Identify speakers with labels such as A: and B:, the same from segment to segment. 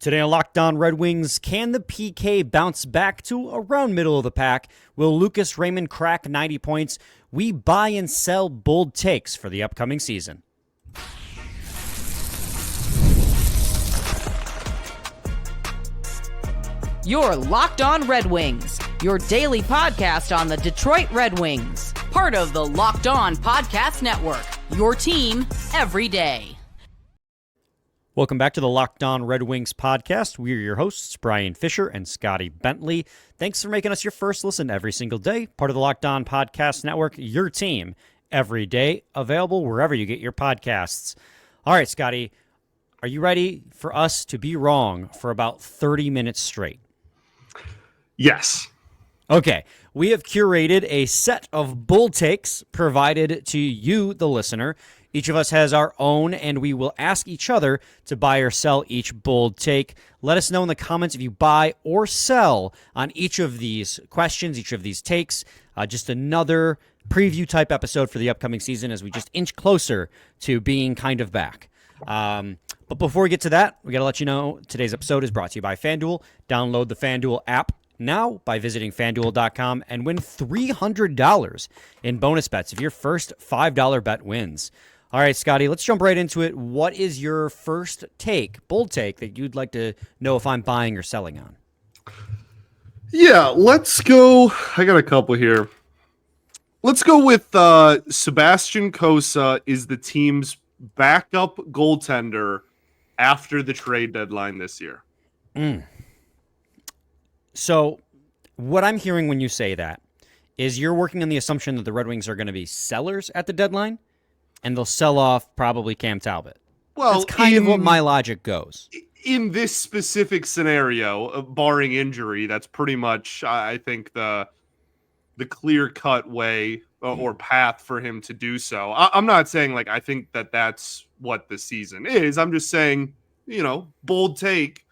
A: Today on Locked On Red Wings, can the PK bounce back to around middle of the pack? Will Lucas Raymond crack 90 points? We buy and sell bold takes for the upcoming season.
B: You're Locked On Red Wings, your daily podcast on the Detroit Red Wings. Part of the Locked On Podcast Network, your team every day.
A: Welcome back to the Locked On Red Wings podcast. We're your hosts, Brian Fisher and Scotty Bentley. Thanks for making us your first listen every single day. Part of the Locked On Podcast Network, your team every day. Available wherever you get your podcasts. All right, Scotty, are you ready for us to be wrong for about 30 minutes straight?
C: Yes.
A: Okay, we have curated a set of bull takes provided to you, the listener. Each of us has our own, and we will ask each other to buy or sell each bold take. Let us know in the comments if you buy or sell on each of these questions, each of these takes. Just another preview type episode for the upcoming season as we just inch closer to being kind of back. But before we get to that, we got to let you know today's episode is brought to you by FanDuel. Download the FanDuel app now by visiting FanDuel.com and win $300 in bonus bets if your first $5 bet wins. All right, Scotty, let's jump right into it. What is your first take, bold take, that you'd like to know if I'm buying or selling on?
C: Yeah, let's go. I got a couple here. Let's go with Sebastian Cossa is the team's backup goaltender after the trade deadline this year.
A: So what I'm hearing when you say that is you're working on the assumption that the Red Wings are going to be sellers at the deadline, and they'll sell off probably Cam Talbot.
C: Well,
A: that's kind of what my logic goes.
C: In this specific scenario, barring injury, that's pretty much, I think, the clear-cut way or path for him to do so. I'm not saying, like, I think that that's what the season is. I'm just saying, bold take,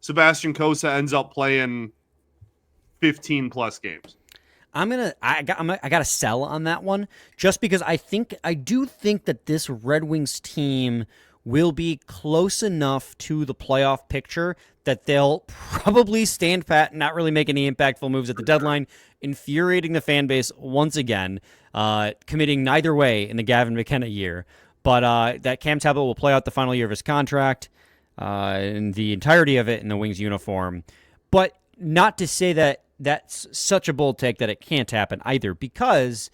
C: Sebastian Cossa ends up playing 15-plus games.
A: I gotta sell on that one just because I do think that this Red Wings team will be close enough to the playoff picture that they'll probably stand pat and not really make any impactful moves at the deadline, infuriating the fan base once again, committing neither way in the Gavin McKenna year. But that Cam Talbot will play out the final year of his contract and the entirety of it in the Wings uniform. But not to say that that's such a bold take that it can't happen either, because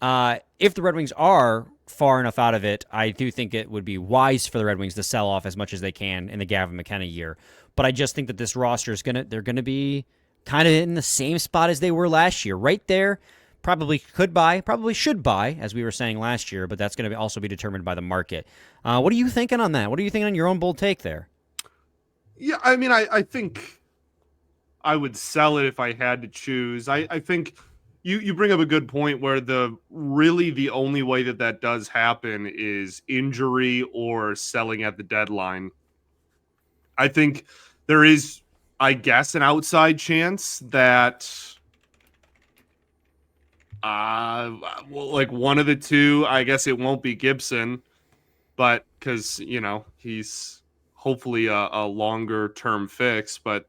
A: if the Red Wings are far enough out of it, I do think it would be wise for the Red Wings to sell off as much as they can in the Gavin McKenna year. But I just think that this roster is they're gonna be kind of in the same spot as they were last year, right there. Probably should buy, as we were saying last year, but that's going to also be determined by the market. What are you thinking on that? What are you thinking on your own bold take there?
C: Yeah, I mean, I think I would sell it if I had to choose. I think you bring up a good point where the only way that does happen is injury or selling at the deadline. I think there is, I guess, an outside chance that like one of the two, I guess it won't be Gibson, but because, he's hopefully a longer term fix, but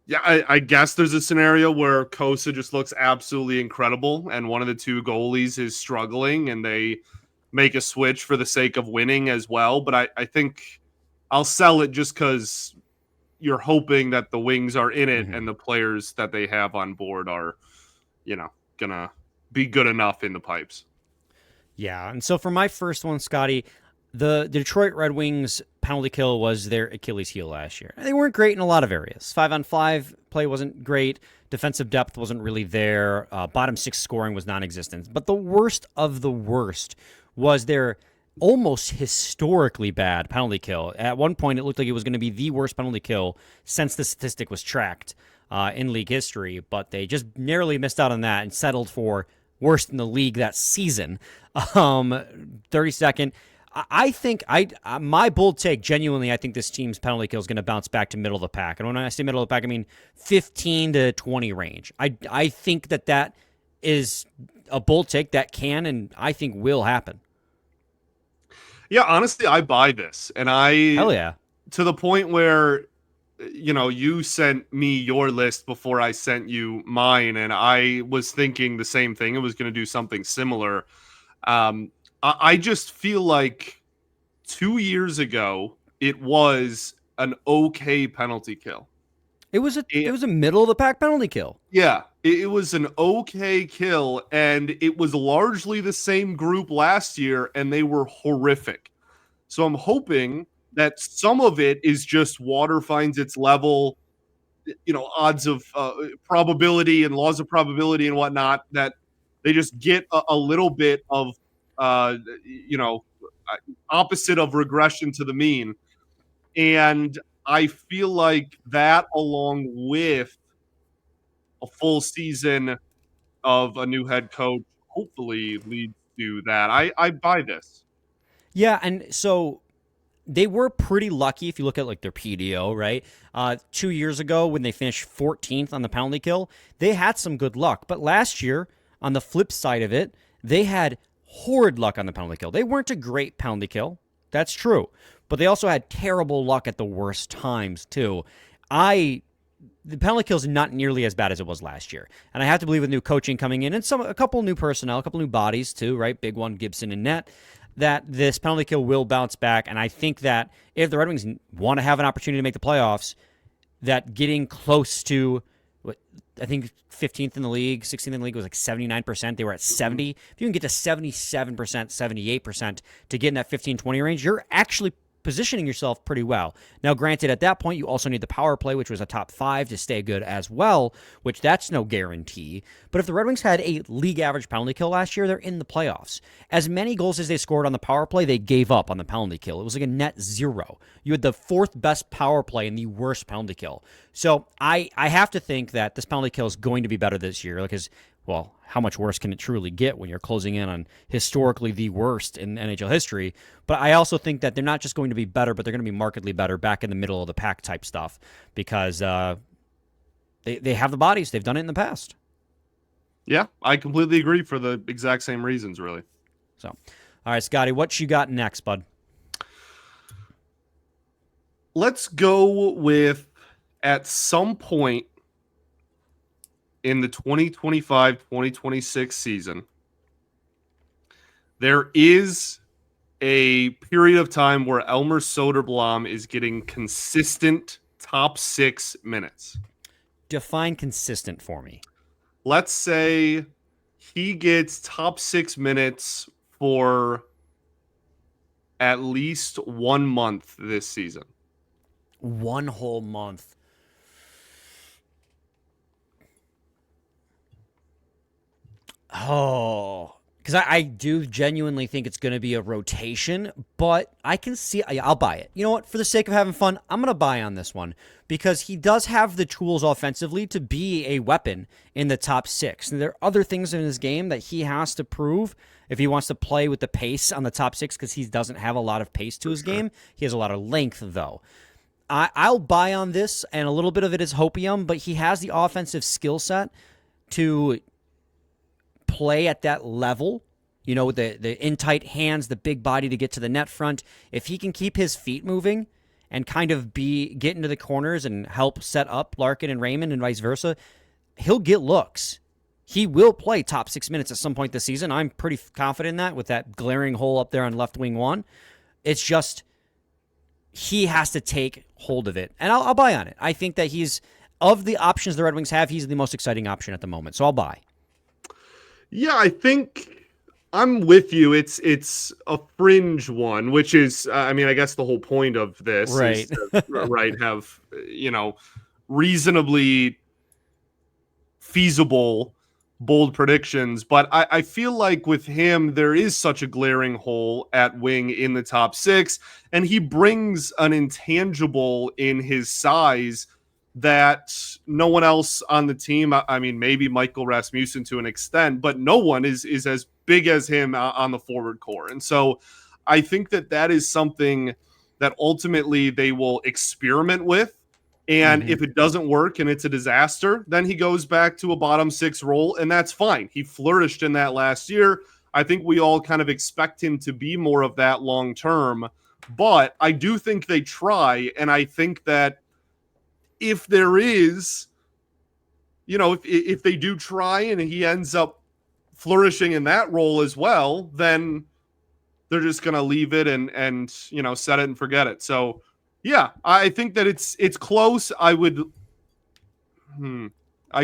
C: yeah, I guess there's a scenario where Cossa just looks absolutely incredible and one of the two goalies is struggling and they make a switch for the sake of winning as well. But I think I'll sell it just because you're hoping that the Wings are in it and the players that they have on board are, gonna be good enough in the pipes.
A: Yeah, and so for my first one, Scotty, the Detroit Red Wings penalty kill was their Achilles heel last year. They weren't great in a lot of areas. 5-on-5 play wasn't great. Defensive depth wasn't really there. Bottom six scoring was non-existent. But the worst of the worst was their almost historically bad penalty kill. At one point, it looked like it was going to be the worst penalty kill since the statistic was tracked in league history, but they just narrowly missed out on that and settled for worst in the league that season. 32nd. I think my bold take, genuinely, I think this team's penalty kill is going to bounce back to middle of the pack. And when I say middle of the pack, I mean 15 to 20 range. I think that is a bold take that can and I think will happen.
C: Yeah, honestly, I buy this. And
A: Hell yeah.
C: to the point where, you sent me your list before I sent you mine, and I was thinking the same thing. It was going to do something similar. I just feel like 2 years ago, it was an okay penalty kill.
A: It was a middle of the pack penalty kill.
C: Yeah, it was an okay kill, and it was largely the same group last year, and they were horrific. So I'm hoping that some of it is just water finds its level, odds of probability and laws of probability and whatnot, that they just get a little bit of, uh, you know, opposite of regression to the mean. And I feel like that, along with a full season of a new head coach, hopefully leads to that. I buy this.
A: Yeah, and so they were pretty lucky if you look at like their PDO, right? 2 years ago when they finished 14th on the penalty kill, they had some good luck. But last year, on the flip side of it, they had horrid luck on the penalty kill. They weren't a great penalty kill. That's true. But they also had terrible luck at the worst times too. The penalty kill is not nearly as bad as it was last year. And I have to believe with new coaching coming in and a couple new personnel, a couple new bodies too, right? Big one, Gibson and net, that this penalty kill will bounce back. And I think that if the Red Wings want to have an opportunity to make the playoffs, that getting close to, I think 15th in the league, 16th in the league was like 79%. They were at 70. If you can get to 77%, 78% to get in that 15-20 range, you're actually positioning yourself pretty well. Now, granted, at that point, you also need the power play, which was a top 5 to stay good as well, which that's no guarantee. But if the Red Wings had a league average penalty kill last year, they're in the playoffs. As many goals as they scored on the power play, they gave up on the penalty kill. It was like a net 0. You had the 4th best power play and the worst penalty kill. So I have to think that this penalty kill is going to be better this year because, well, how much worse can it truly get when you're closing in on historically the worst in NHL history? But I also think that they're not just going to be better, but they're going to be markedly better back in the middle of the pack type stuff because they have the bodies. They've done it in the past.
C: Yeah, I completely agree for the exact same reasons, really.
A: So, all right, Scotty, what you got next, bud?
C: Let's go with, at some point in the 2025-2026 season, there is a period of time where Elmer Soderblom is getting consistent top 6 minutes.
A: Define consistent for me.
C: Let's say he gets top 6 minutes for at least 1 month this season.
A: 1 whole month. Oh, because I do genuinely think it's going to be a rotation, but I can see, I'll buy it. You know what? For the sake of having fun, I'm going to buy on this one because he does have the tools offensively to be a weapon in the top 6. And there are other things in his game that he has to prove if he wants to play with the pace on the top 6 because he doesn't have a lot of pace to his game. He has a lot of length, though. I'll buy on this, and a little bit of it is hopium, but he has the offensive skill set to play at that level, the in tight hands, the big body to get to the net front. If he can keep his feet moving and kind of get into the corners and help set up Larkin and Raymond and vice versa, he'll get looks. He will play top 6 minutes at some point this season. I'm pretty confident in that with that glaring hole up there on left wing 1. It's just he has to take hold of it, and I'll buy on it. I think that he's, of the options the Red Wings have, he's the most exciting option at the moment, so I'll buy.
C: Yeah, I think I'm with you. It's a fringe one, which is, I guess the whole point of this
A: right.
C: is to, have, reasonably feasible, bold predictions. But I feel like with him, there is such a glaring hole at wing in the top 6, and he brings an intangible in his size that no one else on the team, maybe Michael Rasmussen to an extent, but no one is as big as him on the forward core. And so I think that is something that ultimately they will experiment with. And if it doesn't work and it's a disaster, then he goes back to a bottom 6 role, and that's fine. He flourished in that last year. I think we all kind of expect him to be more of that long term. But I do think they try, and I think that if there is, if they do try and he ends up flourishing in that role as well, then they're just going to leave it and set it and forget it. So, yeah, I think that it's close. I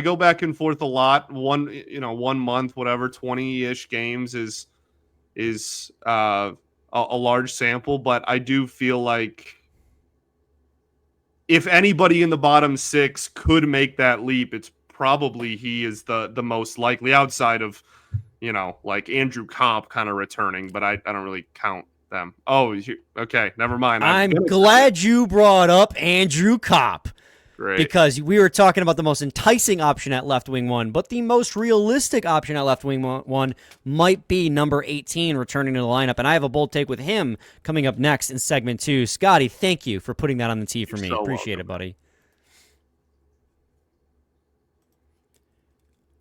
C: go back and forth a lot. One month, whatever, 20-ish games is a large sample, but I do feel like if anybody in the bottom six could make that leap, it's probably he is the most likely, outside of like Andrew Copp kind of returning, but I don't really count them. Oh, okay, never mind.
A: I'm glad you brought up Andrew Copp.
C: Great.
A: Because we were talking about the most enticing option at left wing 1, but the most realistic option at left wing 1 might be number 18 returning to the lineup, and I have a bold take with him coming up next in segment 2. Scotty, thank you for putting that on the tee for me.
C: So
A: Appreciate
C: welcome.
A: it, buddy.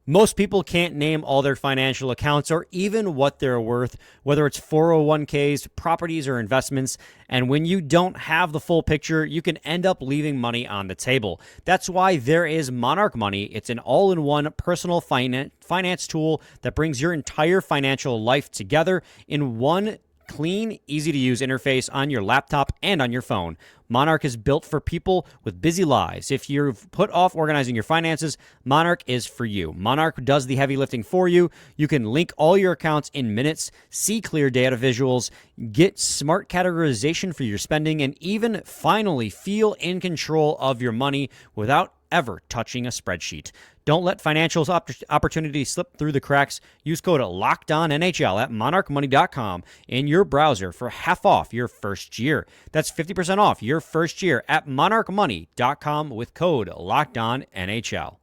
A: Most people can't name all their financial accounts or even what they're worth, whether it's 401ks, properties, or investments. And when you don't have the full picture, you can end up leaving money on the table. That's why there is Monarch Money. It's an all-in-one personal finance tool that brings your entire financial life together in one clean, easy-to-use interface on your laptop and on your phone. Monarch is built for people with busy lives. If you've put off organizing your finances, Monarch is for you. Monarch does the heavy lifting for you. You can link all your accounts in minutes, see clear data visuals, get smart categorization for your spending, and even finally feel in control of your money without ever touching a spreadsheet. Don't let financial opportunities slip through the cracks. Use code LOCKEDONNHL at monarchmoney.com in your browser for half off your first year. That's 50% off your first year at monarchmoney.com with code LOCKEDONNHL.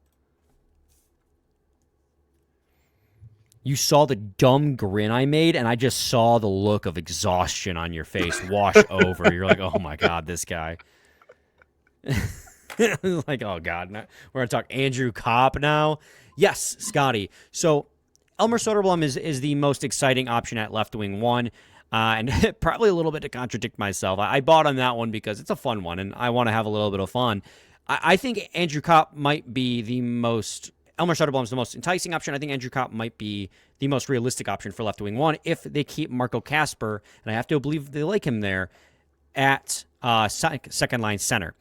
A: You saw the dumb grin I made, and I just saw the look of exhaustion on your face wash over. You're like, oh my God, this guy. Like, oh God, we're going to talk Andrew Copp now. Yes, Scotty. So Elmer Soderblom is the most exciting option at left wing 1. And probably a little bit to contradict myself. I bought on that one because it's a fun one, and I want to have a little bit of fun. I think Andrew Copp might be Elmer Soderblom's the most enticing option. I think Andrew Copp might be the most realistic option for left wing 1 if they keep Marco Kasper, and I have to believe they like him there, at second line center.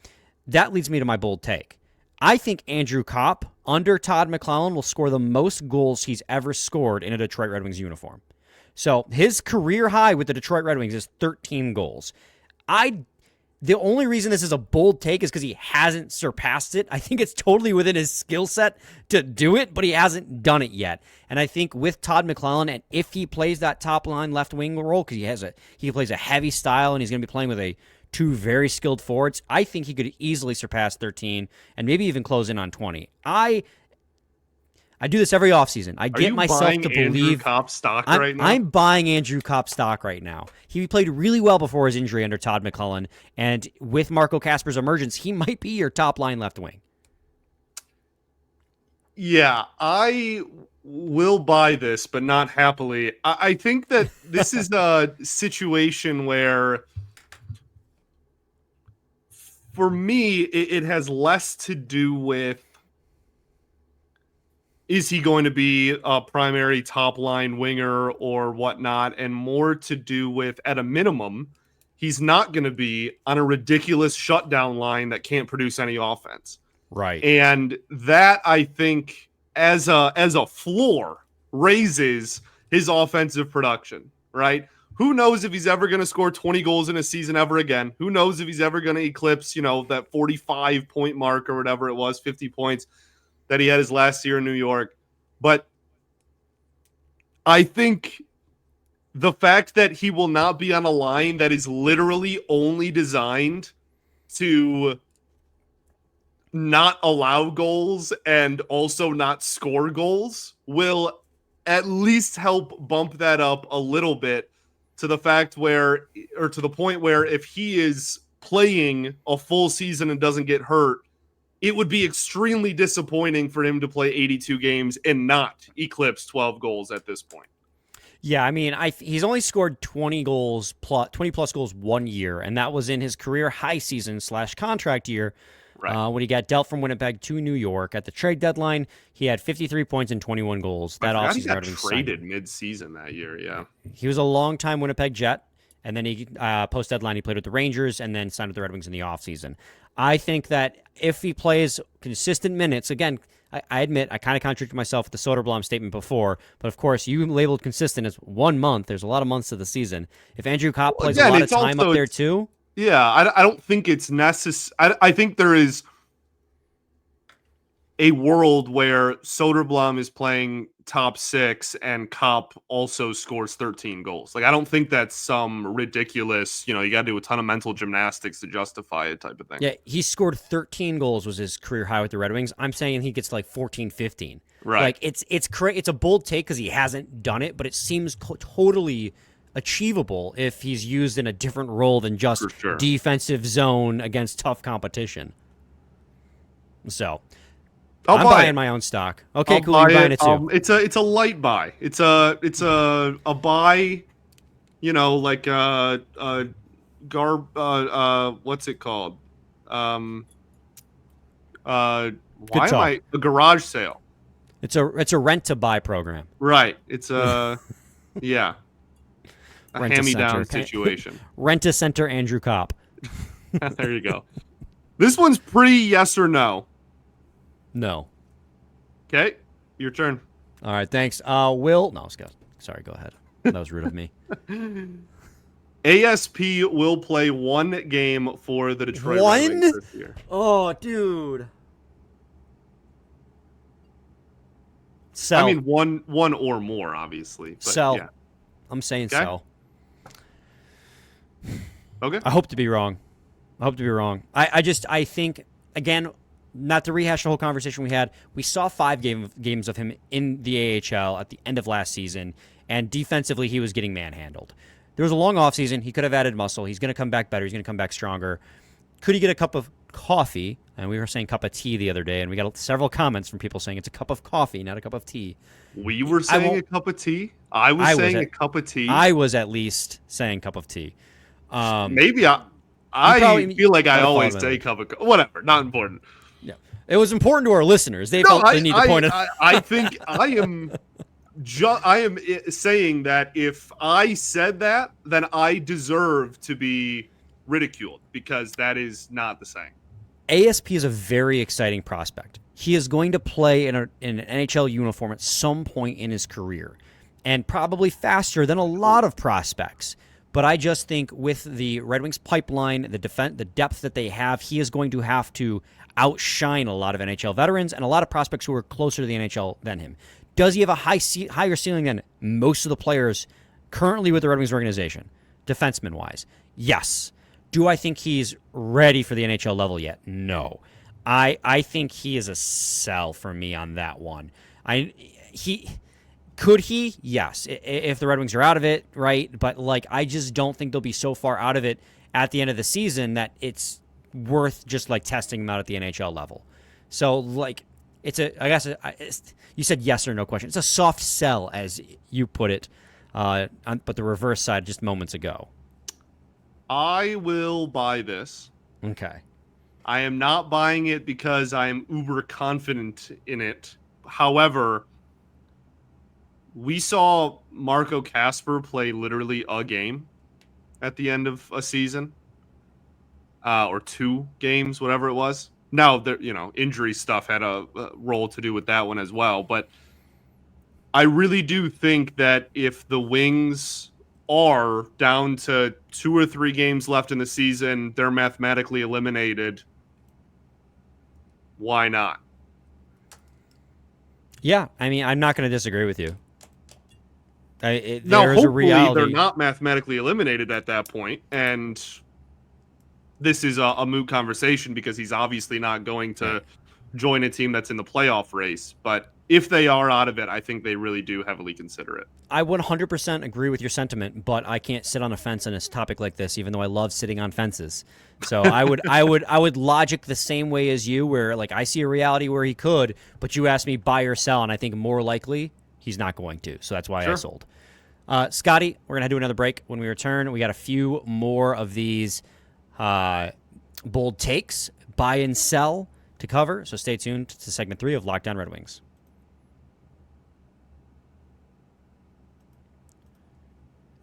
A: That leads me to my bold take. I think Andrew Copp, under Todd McLellan, will score the most goals he's ever scored in a Detroit Red Wings uniform. So his career high with the Detroit Red Wings is 13 goals. The only reason this is a bold take is because he hasn't surpassed it. I think it's totally within his skill set to do it, but he hasn't done it yet. And I think with Todd McLellan, and if he plays that top line left wing role, because he plays a heavy style and he's going to be playing with two very skilled forwards, I think he could easily surpass 13 and maybe even close in on 20. I do this every offseason. I get myself to believe.
C: Andrew Copp stock right now?
A: I'm buying Andrew Copp stock right now. He played really well before his injury under Todd McLellan, and with Marco Kasper's emergence, he might be your top line left wing.
C: Yeah, I will buy this, but not happily. I think that this is a situation where, for me, it has less to do with, is he going to be a primary top line winger or whatnot, and more to do with, at a minimum, he's not going to be on a ridiculous shutdown line that can't produce any offense.
A: Right.
C: And that, I think, as a floor, raises his offensive production, right? Who knows if he's ever going to score 20 goals in a season ever again? Who knows if he's ever going to eclipse, that 45-point mark or whatever it was, 50 points that he had his last year in New York. But I think the fact that he will not be on a line that is literally only designed to not allow goals and also not score goals will at least help bump that up a little bit to the point where if he is playing a full season and doesn't get hurt, it would be extremely disappointing for him to play 82 games and not eclipse 12 goals at this point.
A: Yeah, I mean, he's only scored 20 plus goals 1 year, and that was in his career high season / contract year.
C: Right.
A: When he got dealt from Winnipeg to New York at the trade deadline, he had 53 points and 21 goals. That
C: I forgot he
A: offseason,
C: got traded mid-season that year. Yeah,
A: he was a long-time Winnipeg Jet, and then he post-deadline he played with the Rangers and then signed with the Red Wings in the offseason. I think that if he plays consistent minutes, again, I admit I kind of contradicted myself with the Soderblom statement before, but of course you labeled consistent as 1 month. There's a lot of months of the season. If Andrew Copp plays a lot of time up there too.
C: Yeah, I don't think it's necessary. I think there is a world where Soderblom is playing top 6 and Copp also scores 13 goals. Like, I don't think that's some ridiculous, you got to do a ton of mental gymnastics to justify it type of thing.
A: Yeah, he scored 13 goals was his career high with the Red Wings. I'm saying he gets like 14, 15.
C: Right.
A: Like, it's a bold take because he hasn't done it, but it seems totally achievable if he's used in a different role than just defensive zone against tough competition. So I'm buying my own stock. Okay, cool. You're buying it too.
C: It's a light buy. It's a buy. Like what's it called? A garage sale.
A: It's a rent to buy program.
C: Right. It's a yeah. A hand-me-down situation.
A: Rent-a-center Andrew Copp.
C: There you go. This one's pretty yes or no.
A: No.
C: Okay, your turn.
A: All right, thanks. Will? No, Scott. Sorry, go ahead. That was rude of me.
C: ASP will play 1 game for the Detroit Red Wings this year.
A: Oh, dude. Sell.
C: I mean, one or more, obviously. But
A: sell.
C: Yeah.
A: I'm saying sell.
C: Okay.
A: I hope to be wrong. I think, again, not to rehash the whole conversation we had, we saw 5 games of him in the AHL at the end of last season, and defensively he was getting manhandled. There was a long offseason. He could have added muscle. He's going to come back better. He's going to come back stronger. Could he get a cup of coffee? And we were saying cup of tea the other day, and we got several comments from people saying it's a cup of coffee, not a cup of tea.
C: We were saying a cup of tea? I was saying a cup of tea.
A: I was at least saying cup of tea.
C: Maybe I feel like I always say cup of coffee. Whatever, not important.
A: Yeah, it was important to our listeners. They felt they need to point it out.
C: I think I am saying that if I said that, then I deserve to be ridiculed because that is not the same.
A: ASP is a very exciting prospect. He is going to play in an NHL uniform at some point in his career, and probably faster than a lot of prospects. But I just think with the Red Wings pipeline, the depth that they have, he is going to have to outshine a lot of NHL veterans and a lot of prospects who are closer to the NHL than him. Does he have a higher ceiling than most of the players currently with the Red Wings organization, defenseman-wise? Yes. Do I think he's ready for the NHL level yet? No. I think he is a sell for me on that one. Could he? Yes. If the Red Wings are out of it, right? But I just don't think they'll be so far out of it at the end of the season that it's worth just testing him out at the NHL level. So you said yes or no question. It's a soft sell, as you put it, but the reverse side just moments ago.
C: I will buy this.
A: Okay.
C: I am not buying it because I am uber confident in it. However, we saw Marco Kasper play literally a game at the end of a season, or 2 games, whatever it was. Now, injury stuff had a role to do with that one as well. But I really do think that if the Wings are down to 2 or 3 games left in the season, they're mathematically eliminated. Why not?
A: Yeah, I mean, I'm not going to disagree with you.
C: Hopefully they're not mathematically eliminated at that point, and this is a moot conversation because he's obviously not going to join a team that's in the playoff race. But if they are out of it, I think they really do heavily consider it.
A: I 100% agree with your sentiment, but I can't sit on a fence on a topic like this, even though I love sitting on fences. So I would logic the same way as you, where I see a reality where he could, but you ask me buy or sell, and I think more likely he's not going to. So that's why I sold. Scotty, we're going to do another break. When we return, we got a few more of these bold takes, buy and sell to cover. So stay tuned to segment 3 of Locked On Red Wings.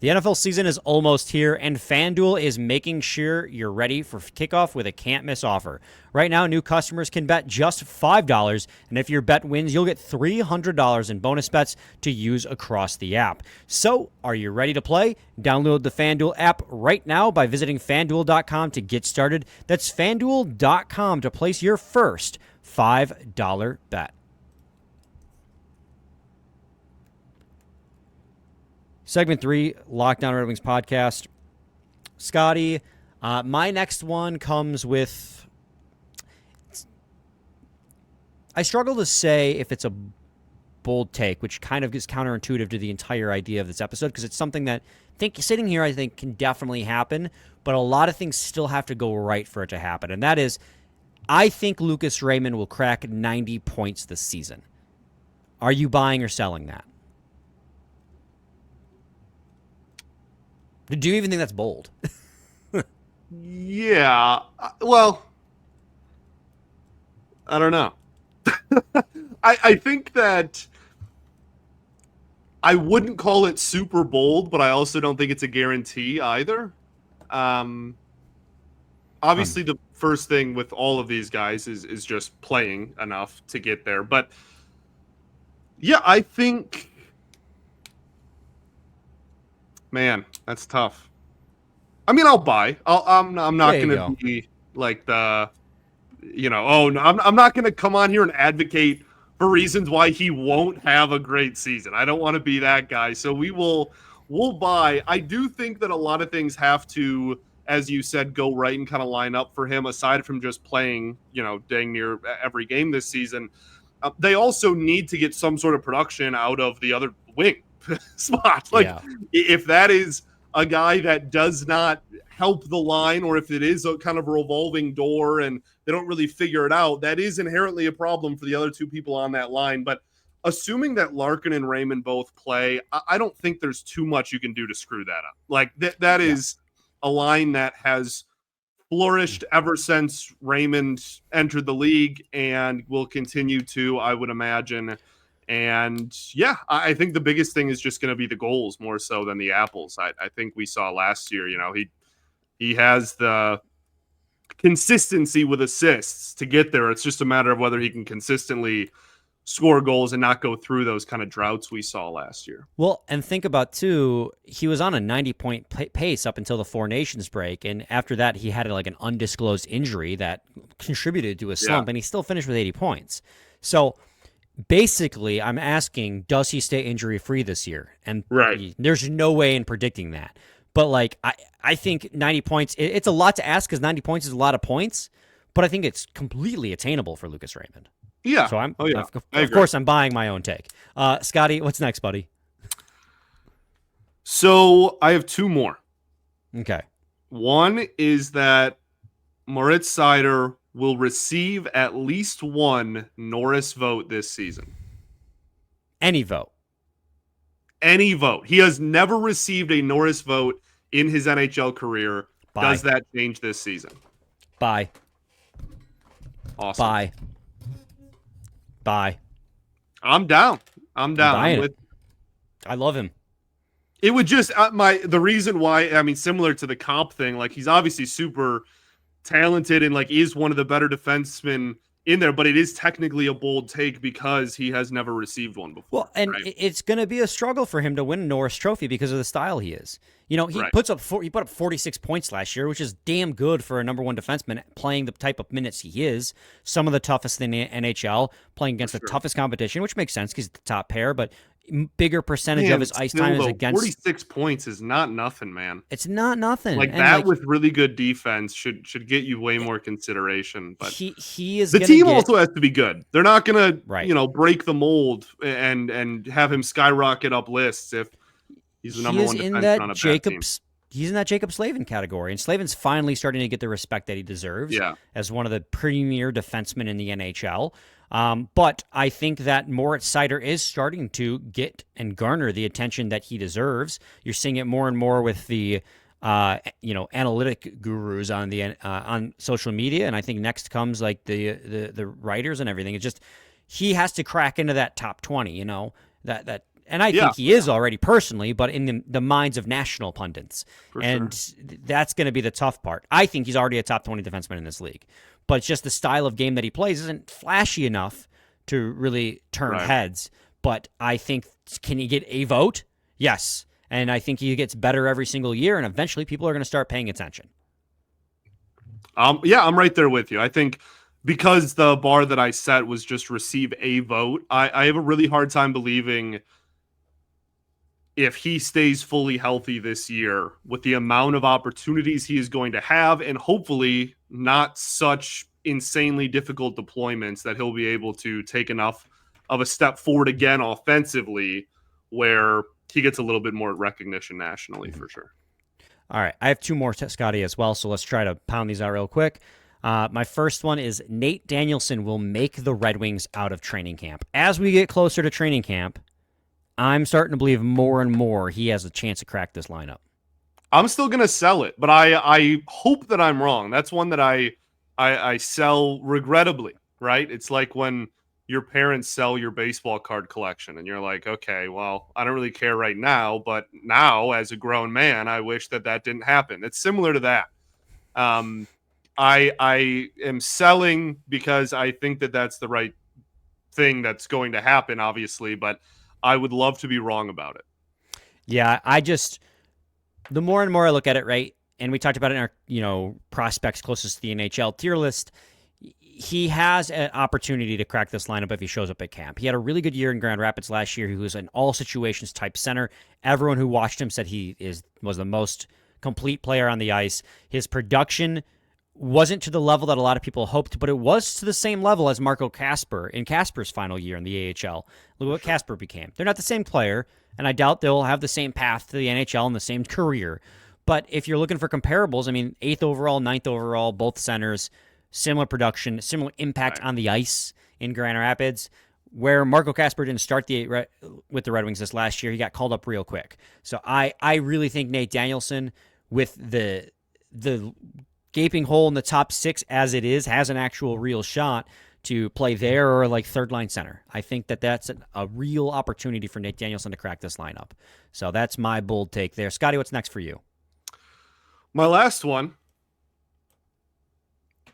A: The NFL season is almost here, and FanDuel is making sure you're ready for kickoff with a can't-miss offer. Right now, new customers can bet just $5, and if your bet wins, you'll get $300 in bonus bets to use across the app. So, are you ready to play? Download the FanDuel app right now by visiting FanDuel.com to get started. That's FanDuel.com to place your first $5 bet. Segment 3, Locked On Red Wings podcast. Scotty, my next one comes with... I struggle to say if it's a bold take, which kind of is counterintuitive to the entire idea of this episode, because it's something that sitting here I think can definitely happen, but a lot of things still have to go right for it to happen. And that is, I think Lucas Raymond will crack 90 points this season. Are you buying or selling that? Do you even think that's bold?
C: Yeah. Well, I don't know. I think that I wouldn't call it super bold, but I also don't think it's a guarantee either. Obviously, the first thing with all of these guys is just playing enough to get there. But yeah, I think... Man, that's tough. I mean, I'll buy. I'm not going to be like the, oh, no, I'm not going to come on here and advocate for reasons why he won't have a great season. I don't want to be that guy. So we'll buy. I do think that a lot of things have to, as you said, go right and kind of line up for him, aside from just playing, dang near every game this season. They also need to get some sort of production out of the other wing spot. If that is a guy that does not help the line, or if it is a kind of a revolving door and they don't really figure it out, that is inherently a problem for the other two people on that line. But assuming that Larkin and Raymond both play, I don't think there's too much you can do to screw that up. That is a line that has flourished ever since Raymond entered the league and will continue to, I would imagine. And yeah, I think the biggest thing is just going to be the goals more so than the apples. I think we saw last year, he has the consistency with assists to get there. It's just a matter of whether he can consistently score goals and not go through those kind of droughts we saw last year.
A: Well, and think about, too, he was on a 90-point pace up until the Four Nations break, and after that he had an undisclosed injury that contributed to a slump, and he still finished with 80 points. So basically, I'm asking, does he stay injury-free this year? And there's no way in predicting that. But, I think 90 points, it's a lot to ask because 90 points is a lot of points, but I think it's completely attainable for Lucas Raymond.
C: Yeah.
A: So of course, I'm buying my own take. Scotty, what's next, buddy?
C: So I have two more.
A: Okay.
C: One is that Moritz Seider will receive at least one Norris vote this season.
A: Any vote.
C: Any vote. He has never received a Norris vote in his NHL career.
A: Bye.
C: Does that change this season?
A: Bye.
C: Awesome.
A: Bye.
C: I'm down. I'm down.
A: I love him.
C: It would just the reason why, similar to the Copp thing, he's obviously super talented and is one of the better defensemen in there, but it is technically a bold take because he has never received one before.
A: Well, and it's going to be a struggle for him to win a Norris Trophy because of the style he is. He put up 46 points last year, which is damn good for a number one defenseman playing the type of minutes he is. Some of the toughest in the NHL, playing against the toughest competition, which makes sense because he's the top pair, but bigger percentage of his ice time is against
C: 46 points is not nothing, man.
A: It's not nothing.
C: With really good defense should get you way more consideration. But
A: he is
C: the team also has to be good. They're not gonna break the mold and have him skyrocket up lists if he's the number one defenseman on a bad team.
A: he's in that Jacob Slavin category, and Slavin's finally starting to get the respect that he deserves as one of the premier defensemen in the NHL. But I think that Moritz Seider is starting to get and garner the attention that he deserves. You're seeing it more and more with the analytic gurus on the on social media, and I think next comes like the writers and everything. It's just he has to crack into that top 20. That. And I think he is already personally, but in the minds of national pundits. That's going to be the tough part. I think he's already a top 20 defenseman in this league. But it's just the style of game that he plays isn't flashy enough to really turn heads. But I think, can he get a vote? Yes. And I think he gets better every single year, and eventually people are going to start paying attention.
C: I'm right there with you. I think because the bar that I set was just receive a vote, I have a really hard time believing if he stays fully healthy this year with the amount of opportunities he is going to have, and hopefully not such insanely difficult deployments, that he'll be able to take enough of a step forward again offensively where he gets a little bit more recognition nationally for sure.
A: All right. I have two more, Scotty, as well, so let's try to pound these out real quick. My first one is Nate Danielson will make the Red Wings out of training camp. As we get closer to training camp, I'm starting to believe more and more he has a chance to crack this lineup.
C: I'm still going to sell it, but I hope that I'm wrong. That's one that I sell regrettably, right? It's like when your parents sell your baseball card collection and you're like, okay, well, I don't really care right now, but now as a grown man, I wish that didn't happen. It's similar to that. I am selling because I think that that's the right thing that's going to happen, obviously, but I would love to be wrong about it.
A: Yeah, the more and more I look at it, right, and we talked about it in our, prospects closest to the NHL tier list, he has an opportunity to crack this lineup if he shows up at camp. He had a really good year in Grand Rapids last year. He was an all situations type center. Everyone who watched him said he was the most complete player on the ice. His production wasn't to the level that a lot of people hoped, but it was to the same level as Marco Kasper in Kasper's final year in the AHL. Look what Kasper became. They're not the same player, and I doubt they'll have the same path to the NHL and the same career. But if you're looking for comparables, 8th overall, 9th overall, both centers, similar production, similar impact on the ice in Grand Rapids, where Marco Kasper didn't start with the Red Wings this last year. He got called up real quick. So I really think Nate Danielson, with the gaping hole in the top 6 as it is, has an actual real shot to play there or like third line center. I think that's a real opportunity for Nate Danielson to crack this lineup. So that's my bold take there. Scotty, what's next for you?
C: My last one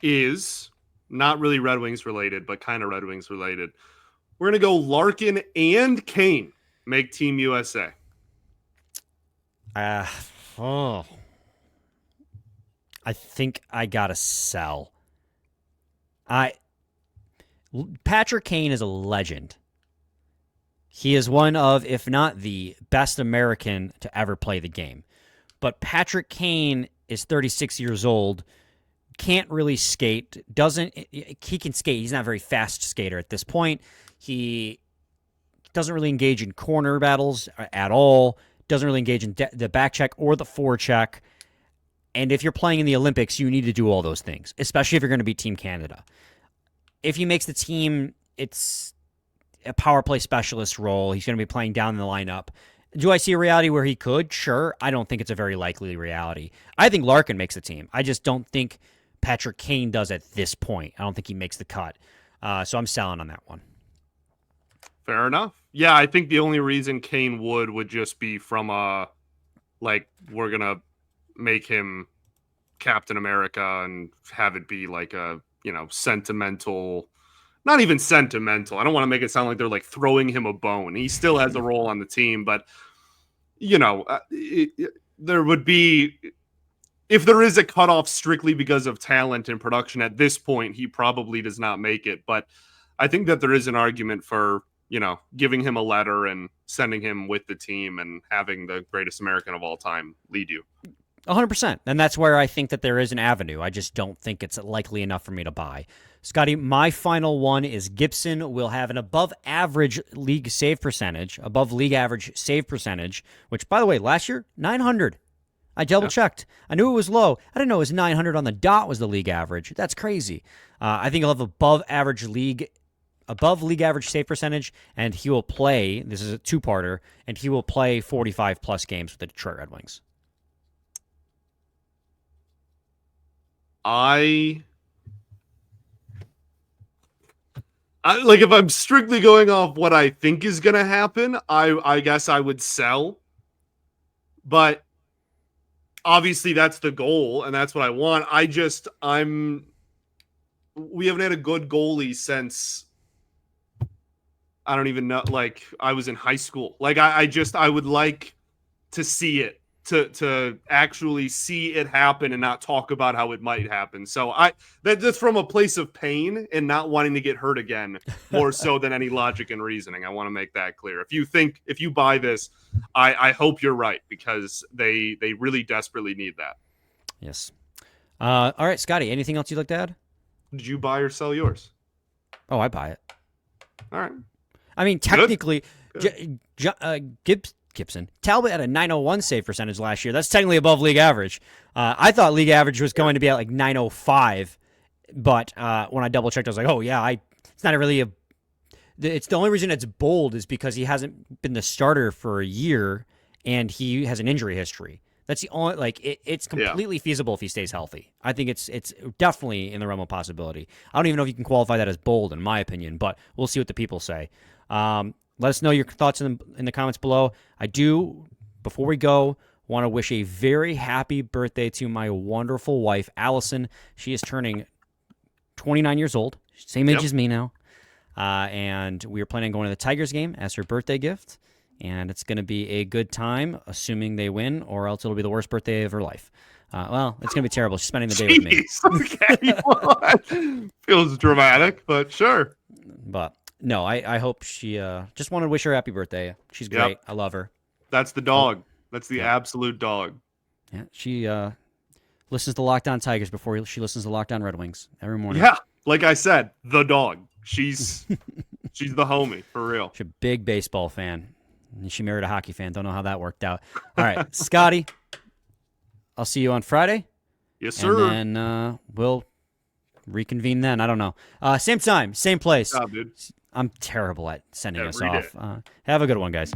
C: is not really Red Wings related, but kind of Red Wings related. We're going to go Larkin and Kane make Team USA.
A: I think I got to sell. Patrick Kane is a legend. He is one of, if not the best American to ever play the game. But Patrick Kane is 36 years old, can't really skate, he can skate. He's not a very fast skater at this point. He doesn't really engage in corner battles at all, doesn't really engage in the back check or the forecheck. And if you're playing in the Olympics, you need to do all those things, especially if you're going to beat Team Canada. If he makes the team, it's a power play specialist role. He's going to be playing down in the lineup. Do I see a reality where he could? Sure. I don't think it's a very likely reality. I think Larkin makes the team. I just don't think Patrick Kane does at this point. I don't think he makes the cut. So I'm selling on that one.
C: Fair enough. Yeah, I think the only reason Kane would just be from we're going to make him Captain America and have it be like a, sentimental, not even sentimental. I don't want to make it sound like they're like throwing him a bone. He still has a role on the team, but there would be, if there is a cutoff strictly because of talent and production at this point, he probably does not make it. But I think that there is an argument for, giving him a letter and sending him with the team and having the greatest American of all time lead you.
A: 100%. And that's where I think that there is an avenue. I just don't think it's likely enough for me to buy. Scotty, my final one is Gibson will have an above average league save percentage, which, by the way, last year, 900. I double-checked. I knew it was low. I didn't know it was 900 on the dot was the league average. That's crazy. I think he'll have above league average save percentage, and he will play, this is a two-parter, and he will play 45-plus games with the Detroit Red Wings.
C: I like, if I'm strictly going off what I think is going to happen, I guess I would sell. But obviously that's the goal, and that's what I want. We haven't had a good goalie since, I don't even know, like, I was in high school. Like, I would like to see it, to actually see it happen and not talk about how it might happen. So that's from a place of pain and not wanting to get hurt again, more so than any logic and reasoning. I want to make that clear. If you buy this, I hope you're right, because they really desperately need that.
A: Yes. All right, Scotty, anything else you'd like to add?
C: Did you buy or sell yours?
A: Oh, I buy it.
C: All right.
A: I mean, technically, Gibson. Talbot had a 901 save percentage last year. That's technically above league average. I thought league average was going to be at like 905, but when I double checked, I was like, oh yeah, it's not really it's the only reason it's bold is because he hasn't been the starter for a year and he has an injury history. That's the only, like, it's completely feasible if he stays healthy. I think it's definitely in the realm of possibility. I don't even know if you can qualify that as bold, in my opinion, but we'll see what the people say. Let us know your thoughts in the comments below. I do, before we go, want to wish a very happy birthday to my wonderful wife, Allison. She is turning 29 years old, same age as me now. And we are planning on going to the Tigers game as her birthday gift. And it's going to be a good time, assuming they win, or else it'll be the worst birthday of her life. Well, it's going to be terrible. She's spending the day with me.
C: Okay, well, feels dramatic, but sure.
A: But no, I hope she just wanted to wish her a happy birthday. She's great.
C: Yep.
A: I love her.
C: That's the dog. That's the absolute dog.
A: Yeah, she listens to Locked On Tigers before she listens to Locked On Red Wings every morning.
C: Yeah, like I said, the dog. She's the homie, for real.
A: She's a big baseball fan. And she married a hockey fan. Don't know how that worked out. All right, Scotty, I'll see you on Friday.
C: Yes, sir.
A: And then we'll reconvene then. I don't know. Same time, same place.
C: Good job, dude.
A: I'm terrible at sending us
C: Every
A: off. Have a good one, guys.